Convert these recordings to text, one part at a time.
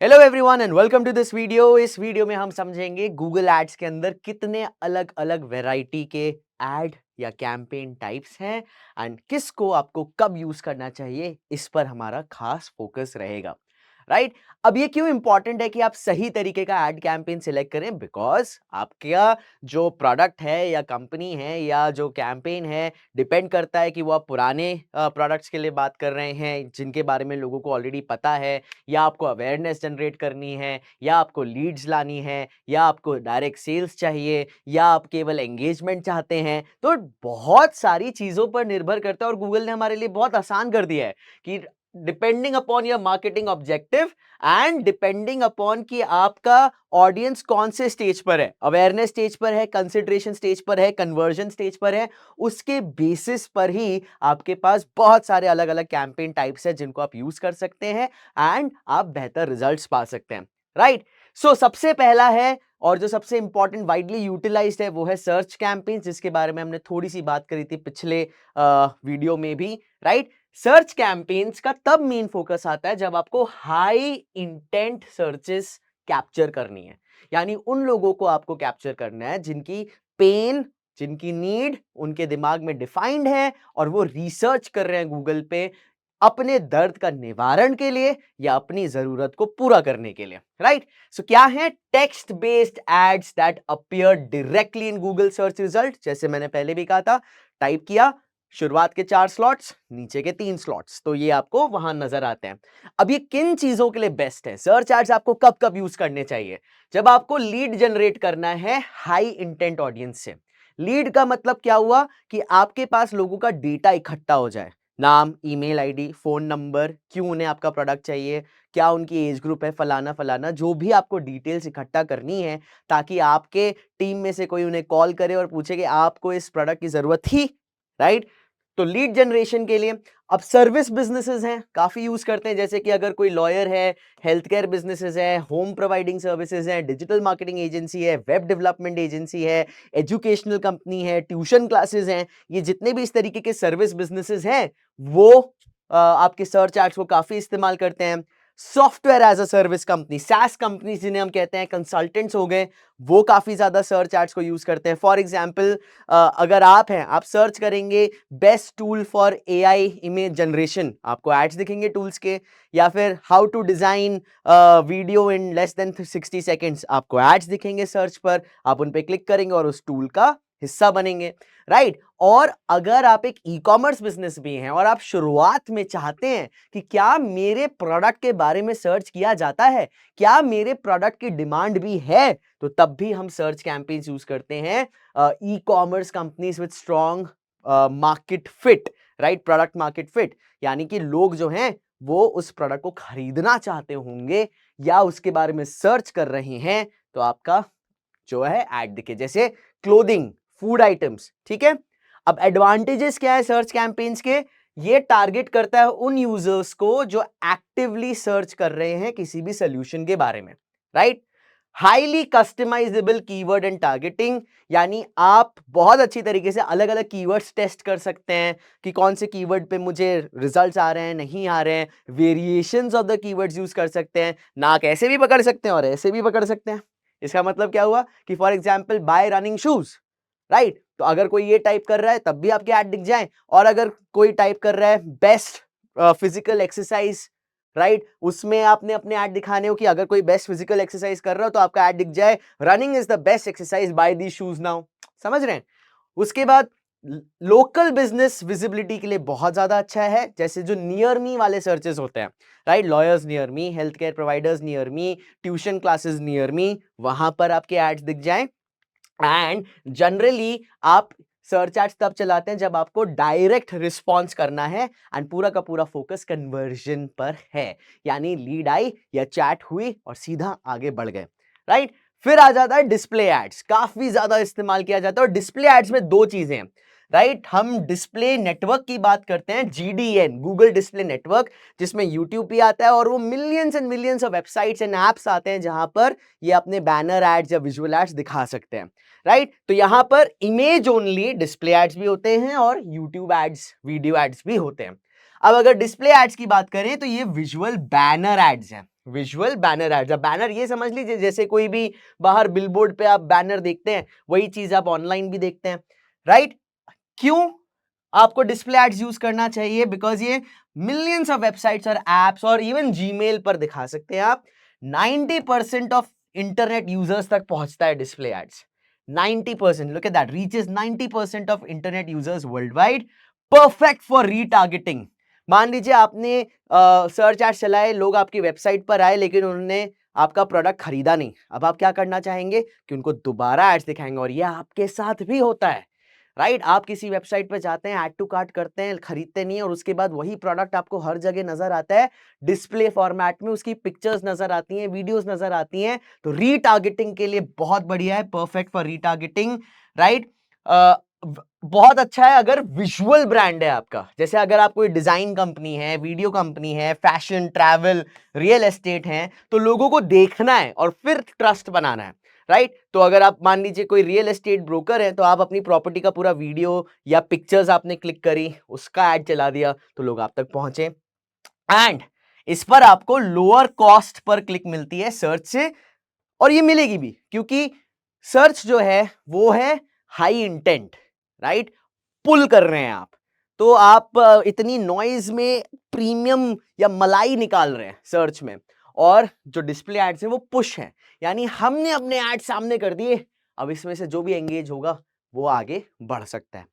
Hello everyone and welcome to this video. इस video में हम समझेंगे गूगल एड्स के अंदर कितने अलग अलग वैरायटी के एड या कैंपेन टाइप्स हैं एंड किसको आपको कब यूज करना चाहिए, इस पर हमारा खास फोकस रहेगा। राइट अब ये क्यों इंपॉर्टेंट है कि आप सही तरीके का एड कैंपेन सिलेक्ट करें? बिकॉज आपका जो प्रोडक्ट है या कंपनी है या जो कैंपेन है डिपेंड करता है कि वो आप पुराने प्रोडक्ट्स के लिए बात कर रहे हैं जिनके बारे में लोगों को ऑलरेडी पता है, या आपको अवेयरनेस जनरेट करनी है, या आपको लीड्स लानी है, या आपको डायरेक्ट सेल्स चाहिए, या आप केवल एंगेजमेंट चाहते हैं। तो बहुत सारी चीजों पर निर्भर करता है और गूगल ने हमारे लिए बहुत आसान कर दिया है कि depending upon your marketing objective and depending upon कि आपका ऑडियंस कौन से स्टेज पर है, अवेयरनेस स्टेज पर है, कंसिडरेशन स्टेज पर है, कन्वर्जन स्टेज पर है, उसके बेसिस पर ही आपके पास बहुत सारे अलग अलग कैंपेन टाइप्स है जिनको आप यूज कर सकते हैं एंड आप बेहतर रिजल्ट्स पा सकते हैं। राइट सो सबसे पहला है और जो सबसे इंपॉर्टेंट वाइडली यूटिलाइज्ड है वो है सर्च कैंपेन, जिसके बारे में हमने थोड़ी सी बात करी थी पिछले वीडियो में भी। राइट सर्च कैंपेन्स का तब मेन फोकस आता है जब आपको हाई इंटेंट सर्चेस कैप्चर करनी है, यानी उन लोगों को आपको कैप्चर करना है जिनकी पेन, जिनकी नीड उनके दिमाग में डिफाइंड है और वो रिसर्च कर रहे हैं गूगल पे अपने दर्द का निवारण के लिए या अपनी जरूरत को पूरा करने के लिए। राइट सो क्या है? Text based ads that appear directly in Google search result. जैसे मैंने पहले भी कहा था, टाइप किया, शुरुआत के 4 स्लॉट्स, नीचे के 3 स्लॉट्स, तो ये आपको वहां नजर आते हैं। अब ये किन चीजों के लिए बेस्ट है? सर्च एड्स आपको कब कब यूज करने चाहिए? जब आपको लीड जनरेट करना है हाई इंटेंट ऑडियंस से। लीड का मतलब क्या हुआ कि आपके पास लोगों का डेटा इकट्ठा हो जाए, नाम, ईमेल आईडी, फोन नंबर, क्यों उन्हें आपका प्रोडक्ट चाहिए, क्या उनकी एज ग्रुप है, फलाना फलाना, जो भी आपको डिटेल्स इकट्ठा करनी है ताकि आपके टीम में से कोई उन्हें कॉल करे और पूछे कि आपको इस प्रोडक्ट की जरूरत थी। राइट तो लीड जनरेशन के लिए अब सर्विस बिजनेसेस हैं, काफी यूज करते हैं, जैसे कि अगर कोई लॉयर है, हेल्थ केयर बिजनेसेस है, होम प्रोवाइडिंग सर्विसेज है, डिजिटल मार्केटिंग एजेंसी है, वेब डेवलपमेंट एजेंसी है, एजुकेशनल कंपनी है, ट्यूशन क्लासेस हैं, ये जितने भी इस तरीके के सर्विस बिजनेसेस हैं वो आपके सर्च एड्स को काफी इस्तेमाल करते हैं। Software as a service company, SaaS company जिन्हें हम कहते हैं, कंसल्टेंट्स हो गए, वो काफी ज्यादा सर्च एड्स को यूज करते हैं। फॉर एग्जांपल अगर आप हैं, आप सर्च करेंगे best tool for AI image generation, आपको एड्स दिखेंगे टूल्स के, या फिर how to design video in less than 60 seconds, आपको एड्स दिखेंगे सर्च पर, आप उन पे क्लिक करेंगे और उस टूल का हिस्सा बनेंगे। राइट और अगर आप एक ई कॉमर्स बिजनेस भी हैं और आप शुरुआत में चाहते हैं कि क्या मेरे प्रोडक्ट के बारे में सर्च किया जाता है, क्या मेरे प्रोडक्ट की डिमांड भी है, तो तब भी हम सर्च कैंपेन्स यूज करते हैं e commerce companies with strong market fit. Right product market fit यानी कि लोग जो हैं वो उस प्रोडक्ट को खरीदना चाहते होंगे या उसके बारे में सर्च कर रहे हैं, तो आपका जो है एड दिखे, जैसे क्लोथिंग, फूड आइटम्स। ठीक है अब एडवांटेजेस क्या है सर्च कैंपेन्स के? ये टारगेट करता है उन यूजर्स को जो एक्टिवली सर्च कर रहे हैं किसी भी सोल्यूशन के बारे में। Right highly customisable keyword and targeting, यानी आप बहुत अच्छी तरीके से अलग अलग कीवर्ड्स टेस्ट कर सकते हैं कि कौन से कीवर्ड पे मुझे रिजल्ट्स आ रहे हैं, नहीं आ रहे हैं, variations of the keywords use कर सकते हैं, नाक ऐसे भी पकड़ सकते हैं और ऐसे भी पकड़ सकते हैं। इसका मतलब क्या हुआ कि for example bye running shoes. Right तो अगर कोई ये टाइप कर रहा है तब भी आपके ऐड दिख जाए, और अगर कोई टाइप कर रहा है बेस्ट फिजिकल एक्सरसाइज, राइट उसमें आपने अपने ऐड दिखाने हो कि अगर कोई बेस्ट फिजिकल एक्सरसाइज कर रहा हो तो आपका ऐड दिख जाए running is the best exercise by the shoes now. समझ रहे हैं? उसके बाद लोकल बिजनेस विजिबिलिटी के लिए बहुत ज्यादा अच्छा है, जैसे जो नियर मी वाले सर्चेस होते हैं, right lawyers near me, health care providers near me, tuition classes near me, वहां पर आपके एड्स दिख जाएं। एंड जनरली आप सर्च एड्स तब चलाते हैं जब आपको डायरेक्ट रिस्पॉन्स करना है एंड पूरा का पूरा फोकस कन्वर्जन पर है, यानी लीड आई या चैट हुई और सीधा आगे बढ़ गए। राइट फिर आ जाता है डिस्प्ले एड्स, काफी ज्यादा इस्तेमाल किया जाता है, और डिस्प्ले एड्स में दो चीजें हैं। राइट हम डिस्प्ले नेटवर्क की बात करते हैं, जीडीएन, गूगल डिस्प्ले नेटवर्क, जिसमें यूट्यूब भी आता है और वो millions and millions of websites and apps आते हैं जहां पर ये अपने बैनर एड्स या विजुअल एड्स दिखा सकते हैं। राइट तो यहां पर इमेज ओनली डिस्प्ले एड्स भी होते हैं और यूट्यूब एड्स, वीडियो एड्स भी होते हैं। अब अगर डिस्प्ले एड्स की बात करें तो ये विजुअल बैनर एड्स हैं। Visual banner ads. अब बैनर ये समझ लीजिए जैसे कोई भी बाहर बिलबोर्ड पे आप बैनर देखते हैं, वही चीज आप ऑनलाइन भी देखते हैं, राइट? क्यों आपको डिस्प्ले एड्स यूज करना चाहिए? बिकॉज ये मिलियंस ऑफ वेबसाइट्स और एप्स और इवन जीमेल पर दिखा सकते हैं आप। 90% ऑफ इंटरनेट यूजर्स तक पहुंचता है display ads. 90%, look at that, reaches 90% of internet users world wide. Perfect for retargeting. मान लीजिए आपने सर्च एड्स चलाए, लोग आपकी वेबसाइट पर आए लेकिन उन्होंने आपका प्रोडक्ट खरीदा नहीं। अब आप क्या करना चाहेंगे कि उनको दोबारा एड्स दिखाएंगे, और ये आपके साथ भी होता है, राइट? आप किसी वेबसाइट पे जाते हैं, ऐड टू कार्ट करते हैं, खरीदते नहीं, और उसके बाद वही प्रोडक्ट आपको हर जगह नजर आता है, डिस्प्ले फॉर्मेट में उसकी पिक्चर्स नजर आती हैं, वीडियोस नजर आती हैं। तो रीटारगेटिंग के लिए बहुत बढ़िया है, परफेक्ट फॉर रीटारगेटिंग, राइट? बहुत अच्छा है अगर विजुअल ब्रांड है आपका। जैसे अगर आप कोई डिजाइन कंपनी है, वीडियो कंपनी है, फैशन, ट्रैवल, रियल एस्टेट है, तो लोगों को देखना है और फिर ट्रस्ट बनाना है, राइट? तो अगर आप मान लीजिए कोई रियल एस्टेट ब्रोकर है, तो आप अपनी प्रॉपर्टी का पूरा वीडियो या पिक्चर्स आपने क्लिक करी, उसका ऐड चला दिया, तो लोग आप तक पहुंचे, एंड इस पर आपको लोअर कॉस्ट पर क्लिक मिलती है सर्च से, और ये मिलेगी भी क्योंकि सर्च जो है वो है हाई इंटेंट, राइट? पुल कर रहे हैं आप, तो आप इतनी नॉइज में प्रीमियम या मलाई निकाल रहे हैं सर्च में। और जो डिस्प्ले एड्स हैं वो पुश हैं, यानी हमने अपने एड सामने कर दिए, अब इसमें से जो भी एंगेज होगा वो आगे बढ़ सकता है,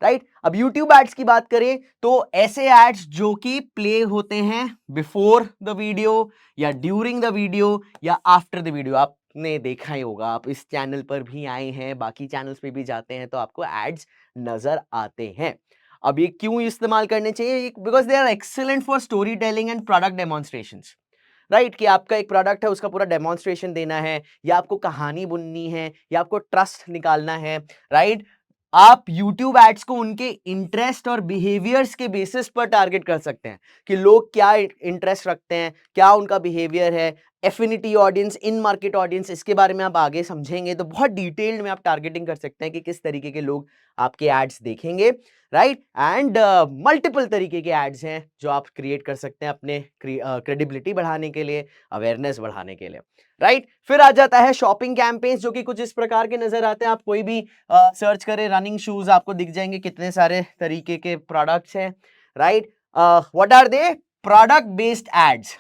राइट? अब YouTube एड्स की बात करें तो ऐसे एड्स जो कि प्ले होते हैं बिफोर द वीडियो या ड्यूरिंग द वीडियो या आफ्टर द वीडियो, आपने देखा ही होगा, आप इस चैनल पर भी आए हैं, बाकी चैनल्स पे भी जाते हैं तो आपको एड्स नजर आते हैं। अब ये क्यों इस्तेमाल करने चाहिए? Because they are excellent for story telling and product demonstrations, right? कि आपका एक प्रोडक्ट है, उसका पूरा डेमोन्स्ट्रेशन देना है, या आपको कहानी बुननी है, या आपको ट्रस्ट निकालना है, राइट? आप YouTube एड्स को उनके इंटरेस्ट और बिहेवियर्स के बेसिस पर टारगेट कर सकते हैं कि लोग क्या इंटरेस्ट रखते हैं, क्या उनका बिहेवियर है, एफिनिटी ऑडियंस, इन मार्केट ऑडियंस, इसके बारे में आप आगे समझेंगे तो बहुत डिटेल्ड में आप टारगेटिंग कर सकते हैं कि किस तरीके के लोग आपके एड्स देखेंगे, राइट? एंड मल्टीपल तरीके के एड्स हैं जो आप क्रिएट कर सकते हैं अपने क्रेडिबिलिटी बढ़ाने के लिए, अवेयरनेस बढ़ाने के लिए, राइट? फिर आ जाता है शॉपिंग कैंपेन्स, जो कि कुछ इस प्रकार के नजर आते हैं। आप कोई भी सर्च करें रनिंग शूज, आपको दिख जाएंगे कितने सारे तरीके के प्रोडक्ट्स हैं, right? What are they? Product based ads.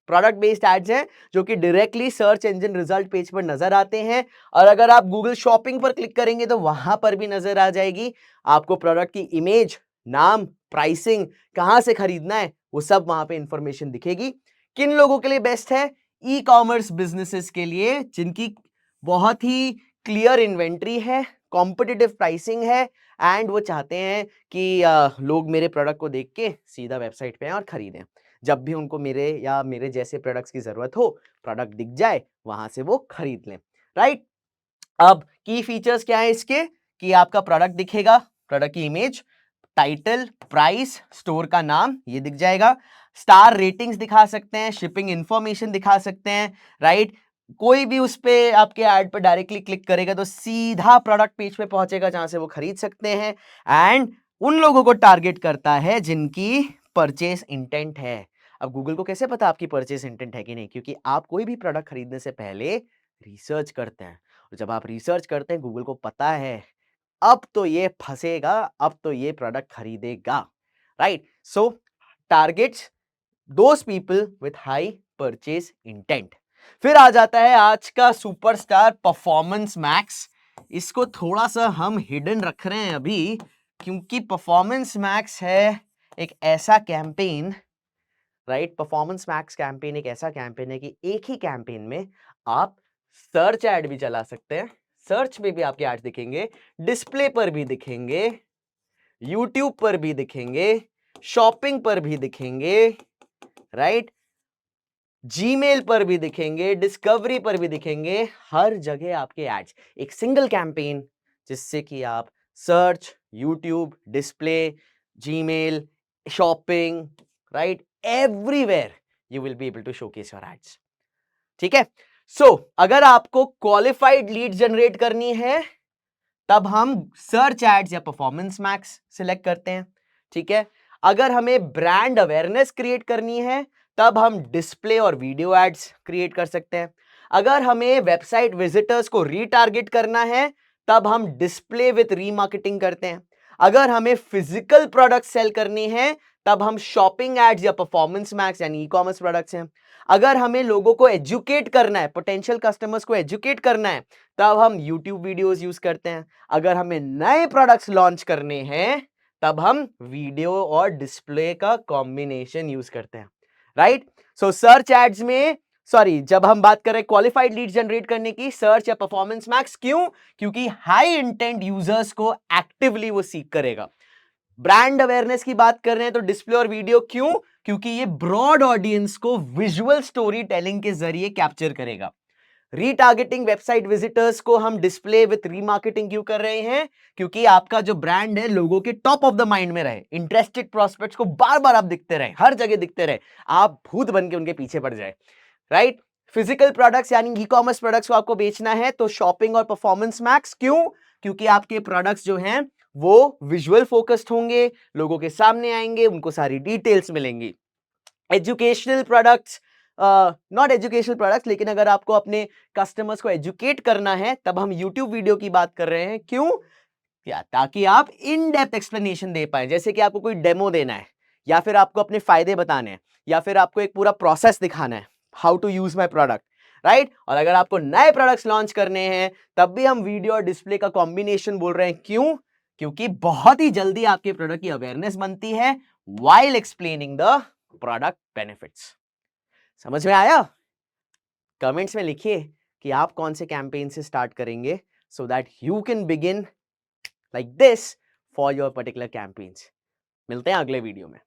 Product based ads हैं जो कि directly search engine result page पर नजर आते हैं, और अगर आप गूगल शॉपिंग पर क्लिक करेंगे तो वहां पर भी नजर आ जाएगी आपको प्रोडक्ट की इमेज, नाम, प्राइसिंग, कहां से खरीदना है, वो सब वहां पे इंफॉर्मेशन दिखेगी। किन लोगों के लिए बेस्ट है? ई कॉमर्स बिजनेसेस के लिए, जिनकी बहुत ही क्लियर इन्वेंट्री है, कॉम्पिटिटिव प्राइसिंग है, एंड वो चाहते हैं कि लोग मेरे प्रोडक्ट को देख के सीधा वेबसाइट पे आए और खरीदें। जब भी उनको मेरे या मेरे जैसे प्रोडक्ट्स की जरूरत हो, प्रोडक्ट दिख जाए, वहां से वो खरीद लें, राइट? अब की फीचर्स क्या है इसके? कि आपका प्रोडक्ट दिखेगा, प्रोडक्ट की इमेज, टाइटल, प्राइस, स्टोर का नाम, ये दिख जाएगा, स्टार रेटिंग्स दिखा सकते हैं, शिपिंग इंफॉर्मेशन दिखा सकते हैं, राइट? कोई भी उस पे आपके ऐड पर डायरेक्टली क्लिक करेगा तो सीधा प्रोडक्ट पेज पे पहुंचेगा जहां से वो खरीद सकते हैं, एंड उन लोगों को टारगेट करता है जिनकी परचेस इंटेंट है। अब गूगल को कैसे पता आपकी परचेस इंटेंट है कि नहीं? क्योंकि आप कोई भी प्रोडक्ट खरीदने से पहले रिसर्च करते हैं, और जब आप रिसर्च करते हैं, गूगल को पता है अब तो ये फंसेगा, अब तो ये प्रोडक्ट खरीदेगा, right? So targets those people with high purchase intent. फिर आ जाता है आज का सुपरस्टार परफॉर्मेंस मैक्स। इसको थोड़ा सा हम हिडन रख रहे हैं अभी, क्योंकि परफॉर्मेंस मैक्स है एक ऐसा campaign, right? Performance max campaign एक ऐसा कैंपेन है कि एक ही कैंपेन में आप सर्च ऐड भी चला सकते हैं, सर्च में भी आपके ऐड दिखेंगे, डिस्प्ले पर भी दिखेंगे, यूट्यूब पर भी दिखेंगे, शॉपिंग पर भी दिखेंगे, राइट? जीमेल पर भी दिखेंगे, डिस्कवरी पर भी दिखेंगे, हर जगह आपके एड्स। एक सिंगल कैंपेन जिससे कि आप search, YouTube, display, Gmail, shopping, right, everywhere you will be able to showcase your ads. ठीक है? सो अगर आपको क्वालिफाइड लीड जनरेट करनी है, तब हम सर्च एड्स या परफॉर्मेंस मैक्स सिलेक्ट करते हैं, ठीक है? अगर हमें ब्रांड अवेयरनेस क्रिएट करनी है, तब हम डिस्प्ले और वीडियो एड्स क्रिएट कर सकते हैं। अगर हमें वेबसाइट विजिटर्स को रीटारगेट करना है तब हम डिस्प्ले विथ रीमार्केटिंग करते हैं। अगर हमें फिजिकल प्रोडक्ट सेल करनी है तब हम शॉपिंग एड्स या परफॉर्मेंस मैक्स यानी ई कॉमर्स प्रोडक्ट्स हैं। अगर हमें लोगों को एजुकेट करना है, पोटेंशियल कस्टमर्स को एजुकेट करना है, तब हम यूट्यूब वीडियोस यूज करते हैं। अगर हमें नए प्रोडक्ट्स लॉन्च करने हैं तब हम वीडियो और डिस्प्ले का कॉम्बिनेशन यूज करते हैं, राइट। सो सर्च एड्स में जब हम बात करें क्वालिफाइड लीड जनरेट करने की, सर्च या परफॉर्मेंस मैक्स, क्यों? क्योंकि हाई इंटेंट यूजर्स को एक्टिवली वो सीक करेगा। ब्रांड अवेयरनेस की बात कर रहे हैं तो डिस्प्ले और वीडियो, क्यों? क्योंकि ये ब्रॉड ऑडियंस को विजुअल स्टोरी टेलिंग के जरिए कैप्चर करेगा। रीटारगेटिंग वेबसाइट विजिटर्स को हम डिस्प्ले विथ रीमार्केटिंग क्यों कर रहे हैं? क्योंकि आपका जो ब्रांड है लोगों के टॉप ऑफ द माइंड में रहे, इंटरेस्टेड प्रोस्पेक्ट्स को बार बार आप दिखते रहे, हर जगह दिखते रहे, आप भूत बन के उनके पीछे पड़ जाए, राइट। फिजिकल प्रोडक्ट्स यानी ई कॉमर्स प्रोडक्ट्स को आपको बेचना है तो शॉपिंग और परफॉर्मेंस मैक्स, क्यों? क्योंकि आपके प्रोडक्ट्स जो हैं वो विजुअल फोकस्ड होंगे, लोगों के सामने आएंगे, उनको सारी डिटेल्स मिलेंगी। Educational products, not educational products, लेकिन अगर आपको अपने कस्टमर्स को एजुकेट करना है तब हम यूट्यूब वीडियो की बात कर रहे हैं, क्यों? या ताकि आप इन डेप्थ एक्सप्लेनेशन दे पाए, जैसे कि आपको कोई डेमो देना है या फिर आपको अपने फायदे बताने हैं या फिर आपको एक पूरा प्रोसेस दिखाना है, how to use my product, right. और अगर आपको नए प्रोडक्ट्स लॉन्च करने हैं तब भी हम वीडियो और डिस्प्ले का कॉम्बिनेशन बोल रहे हैं, क्यों? क्योंकि बहुत ही जल्दी आपके प्रोडक्ट की अवेयरनेस बनती है while explaining the product benefits. समझ में आया? कमेंट्स में लिखिए कि आप कौन से कैंपेन से स्टार्ट करेंगे so that you can begin like this for your particular campaigns। मिलते हैं अगले वीडियो में।